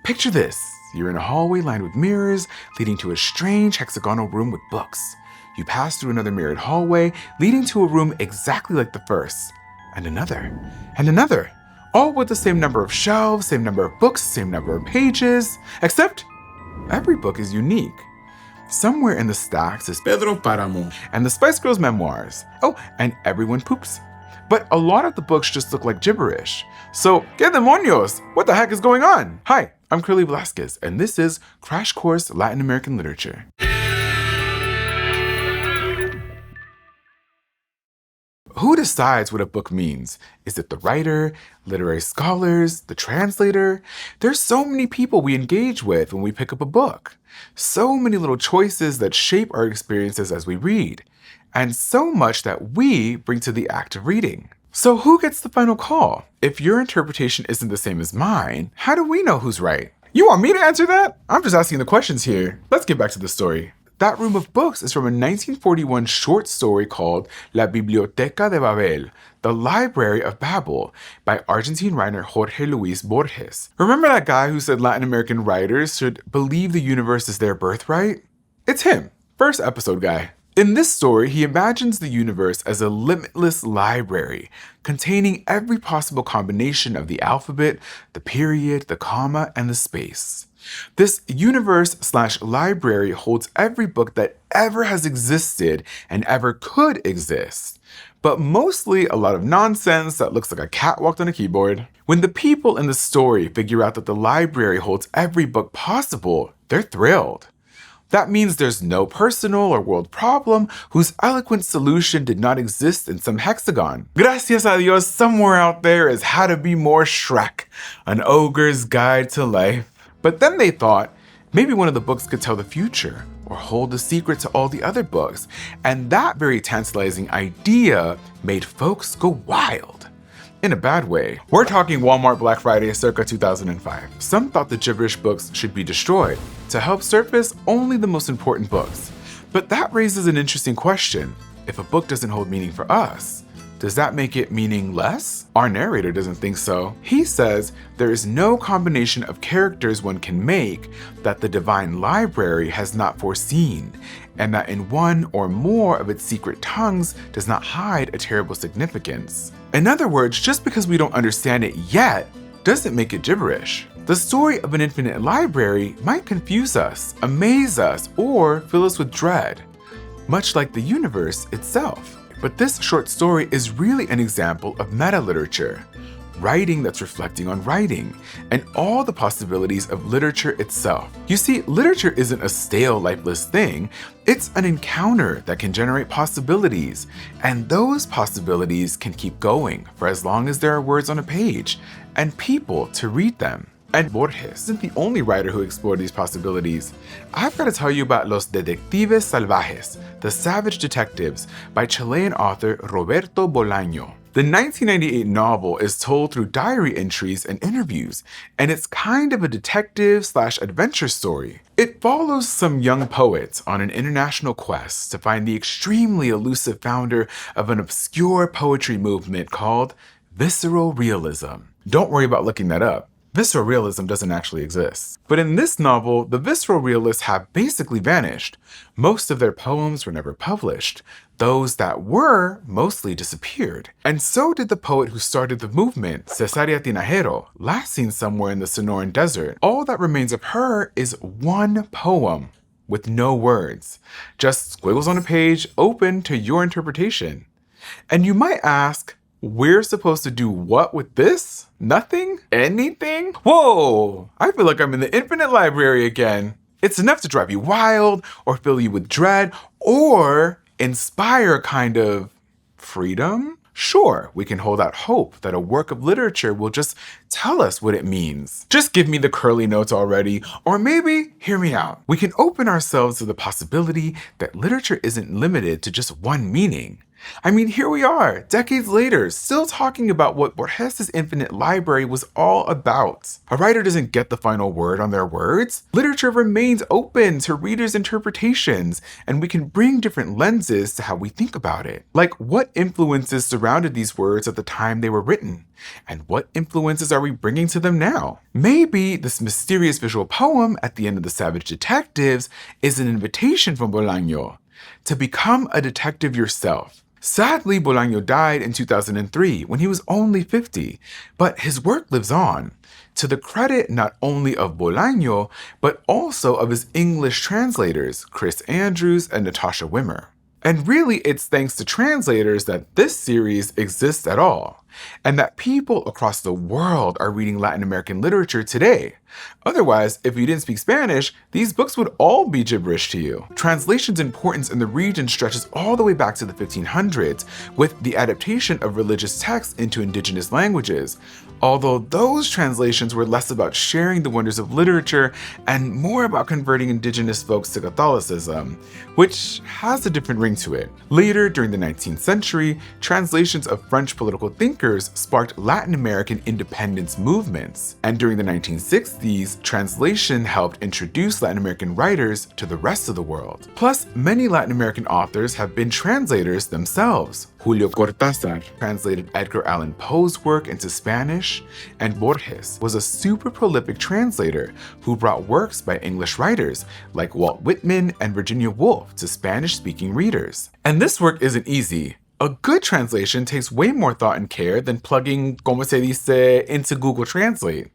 Picture this. You're in a hallway lined with mirrors, leading to a strange hexagonal room with books. You pass through another mirrored hallway, leading to a room exactly like the first. And another. All with the same number of shelves, same number of books, same number of pages. Except, every book is unique. Somewhere in the stacks is Pedro Páramo and the Spice Girls memoirs. Oh, and everyone poops. But a lot of the books just look like gibberish. So, ¿qué demonios? What the heck is going on? Hi, I'm Curly Velasquez, and this is Crash Course Latin American Literature. Who decides what a book means? Is it the writer, literary scholars, the translator? There's so many people we engage with when we pick up a book. So many little choices that shape our experiences as we read. And so much that we bring to the act of reading. So who gets the final call? If your interpretation isn't the same as mine, how do we know who's right? You want me to answer that? I'm just asking the questions here. Let's get back to the story. That room of books is from a 1941 short story called La Biblioteca de Babel, The Library of Babel, by Argentine writer Jorge Luis Borges. Remember that guy who said Latin American writers should believe the universe is their birthright? It's him, first episode guy. In this story, he imagines the universe as a limitless library containing every possible combination of the alphabet, the period, the comma, and the space. This universe/library holds every book that ever has existed and ever could exist, but mostly a lot of nonsense that looks like a cat walked on a keyboard. When the people in the story figure out that the library holds every book possible, they're thrilled. That means there's no personal or world problem whose eloquent solution did not exist in some hexagon. Gracias a Dios, somewhere out there is How to Be More Shrek, an ogre's guide to life. But then they thought, maybe one of the books could tell the future or hold the secret to all the other books. And that very tantalizing idea made folks go wild. In a bad way. We're talking Walmart Black Friday circa 2005. Some thought the gibberish books should be destroyed to help surface only the most important books. But that raises an interesting question. If a book doesn't hold meaning for us, does that make it meaningless? Our narrator doesn't think so. He says there is no combination of characters one can make that the divine library has not foreseen, and that in one or more of its secret tongues does not hide a terrible significance. In other words, just because we don't understand it yet doesn't make it gibberish. The story of an infinite library might confuse us, amaze us, or fill us with dread, much like the universe itself. But this short story is really an example of meta-literature, writing that's reflecting on writing, and all the possibilities of literature itself. You see, literature isn't a stale, lifeless thing. It's an encounter that can generate possibilities, and those possibilities can keep going for as long as there are words on a page and people to read them. And Borges isn't the only writer who explored these possibilities. I've got to tell you about Los Detectives Salvajes, The Savage Detectives, by Chilean author Roberto Bolaño. The 1998 novel is told through diary entries and interviews, and it's kind of a detective/adventure story. It follows some young poets on an international quest to find the extremely elusive founder of an obscure poetry movement called visceral realism. Don't worry about looking that up. Visceral realism doesn't actually exist. But in this novel, the visceral realists have basically vanished. Most of their poems were never published. Those that were mostly disappeared. And so did the poet who started the movement, Cesaria Tinajero, last seen somewhere in the Sonoran Desert. All that remains of her is one poem with no words, just squiggles on a page open to your interpretation. And you might ask, we're supposed to do what with this? Nothing? Anything? Whoa! I feel like I'm in the infinite library again. It's enough to drive you wild, or fill you with dread, or inspire a kind of freedom? Sure, we can hold out hope that a work of literature will just tell us what it means. Just give me the curly notes already, or maybe hear me out. We can open ourselves to the possibility that literature isn't limited to just one meaning. I mean, here we are, decades later, still talking about what Borges' infinite library was all about. A writer doesn't get the final word on their words. Literature remains open to readers' interpretations, and we can bring different lenses to how we think about it. Like, what influences surrounded these words at the time they were written? And what influences are we bringing to them now? Maybe this mysterious visual poem at the end of The Savage Detectives is an invitation from Bolaño to become a detective yourself. Sadly, Bolaño died in 2003 when he was only 50, but his work lives on, to the credit not only of Bolaño, but also of his English translators, Chris Andrews and Natasha Wimmer. And really, it's thanks to translators that this series exists at all, and that people across the world are reading Latin American literature today. Otherwise, if you didn't speak Spanish, these books would all be gibberish to you. Translation's importance in the region stretches all the way back to the 1500s, with the adaptation of religious texts into indigenous languages, although those translations were less about sharing the wonders of literature and more about converting indigenous folks to Catholicism, which has a different ring to it. Later, during the 19th century, translations of French political thinkers sparked Latin American independence movements, and during the 1960s, translation helped introduce Latin American writers to the rest of the world. Plus, many Latin American authors have been translators themselves. Julio Cortázar translated Edgar Allan Poe's work into Spanish, and Borges was a super prolific translator who brought works by English writers like Walt Whitman and Virginia Woolf to Spanish-speaking readers. And this work isn't easy. A good translation takes way more thought and care than plugging como se dice into Google Translate.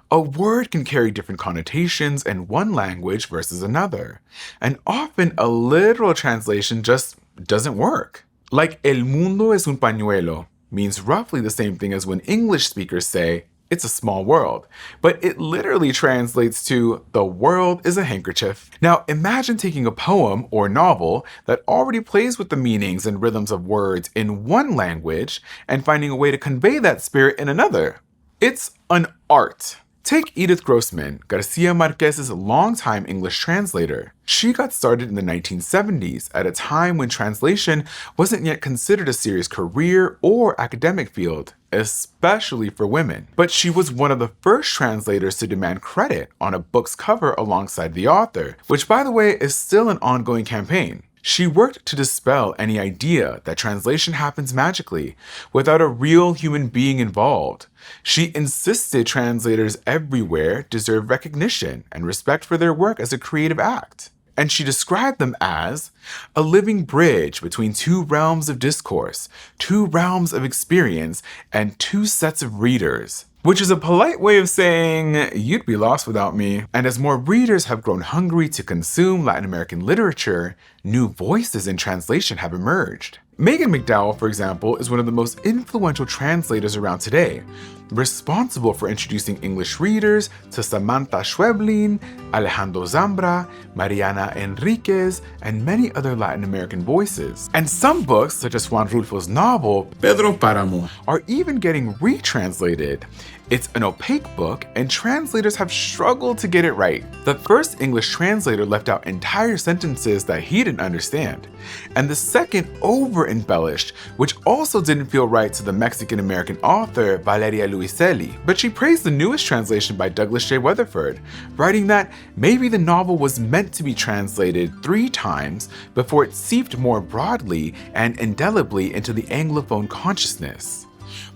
A word can carry different connotations in one language versus another, and often a literal translation just doesn't work. Like el mundo es un pañuelo means roughly the same thing as when English speakers say, it's a small world, but it literally translates to the world is a handkerchief. Now imagine taking a poem or novel that already plays with the meanings and rhythms of words in one language and finding a way to convey that spirit in another. It's an art. Take Edith Grossman, Garcia Marquez's longtime English translator. She got started in the 1970s at a time when translation wasn't yet considered a serious career or academic field, especially for women. But she was one of the first translators to demand credit on a book's cover alongside the author, which by the way is still an ongoing campaign. She worked to dispel any idea that translation happens magically, without a real human being involved. She insisted translators everywhere deserve recognition and respect for their work as a creative act. And she described them as a living bridge between two realms of discourse, two realms of experience, and two sets of readers. Which is a polite way of saying, you'd be lost without me. And as more readers have grown hungry to consume Latin American literature, new voices in translation have emerged. Megan McDowell, for example, is one of the most influential translators around today, responsible for introducing English readers to Samantha Schweblin, Alejandro Zambra, Mariana Enriquez, and many other Latin American voices. And some books, such as Juan Rulfo's novel, Pedro Páramo, are even getting retranslated. It's an opaque book, and translators have struggled to get it right. The first English translator left out entire sentences that he didn't understand, and the second over-embellished, which also didn't feel right to the Mexican-American author Valeria Luiselli. But she praised the newest translation by Douglas J. Weatherford, writing that maybe the novel was meant to be translated 3 times before it seeped more broadly and indelibly into the Anglophone consciousness.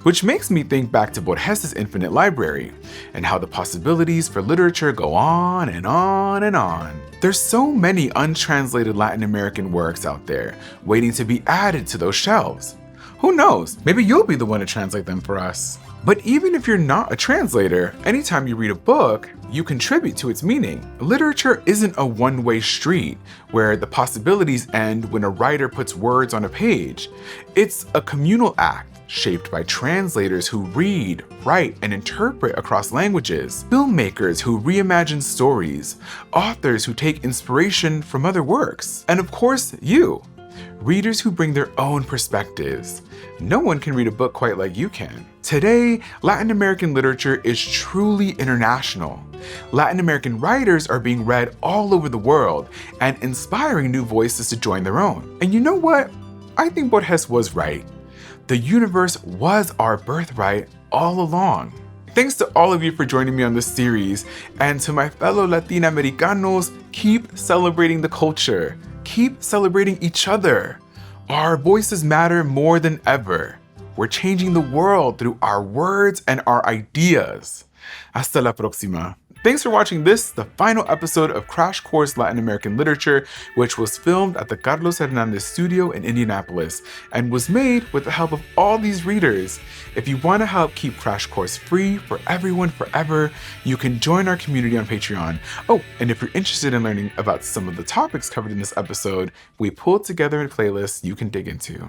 Which makes me think back to Borges' infinite library, and how the possibilities for literature go on and on and on. There's so many untranslated Latin American works out there, waiting to be added to those shelves. Who knows, maybe you'll be the one to translate them for us. But even if you're not a translator, anytime you read a book, you contribute to its meaning. Literature isn't a one-way street, where the possibilities end when a writer puts words on a page. It's a communal act, shaped by translators who read, write, and interpret across languages, filmmakers who reimagine stories, authors who take inspiration from other works, and of course, you, readers who bring their own perspectives. No one can read a book quite like you can. Today, Latin American literature is truly international. Latin American writers are being read all over the world and inspiring new voices to join their own. And you know what? I think Borges was right. The universe was our birthright all along. Thanks to all of you for joining me on this series, and to my fellow Latino-Americanos, keep celebrating the culture. Keep celebrating each other. Our voices matter more than ever. We're changing the world through our words and our ideas. Hasta la próxima. Thanks for watching this, the final episode of Crash Course Latin American Literature, which was filmed at the Carlos Hernandez studio in Indianapolis and was made with the help of all these readers. If you want to help keep Crash Course free for everyone forever, you can join our community on Patreon. Oh, and if you're interested in learning about some of the topics covered in this episode, we pulled together a playlist you can dig into.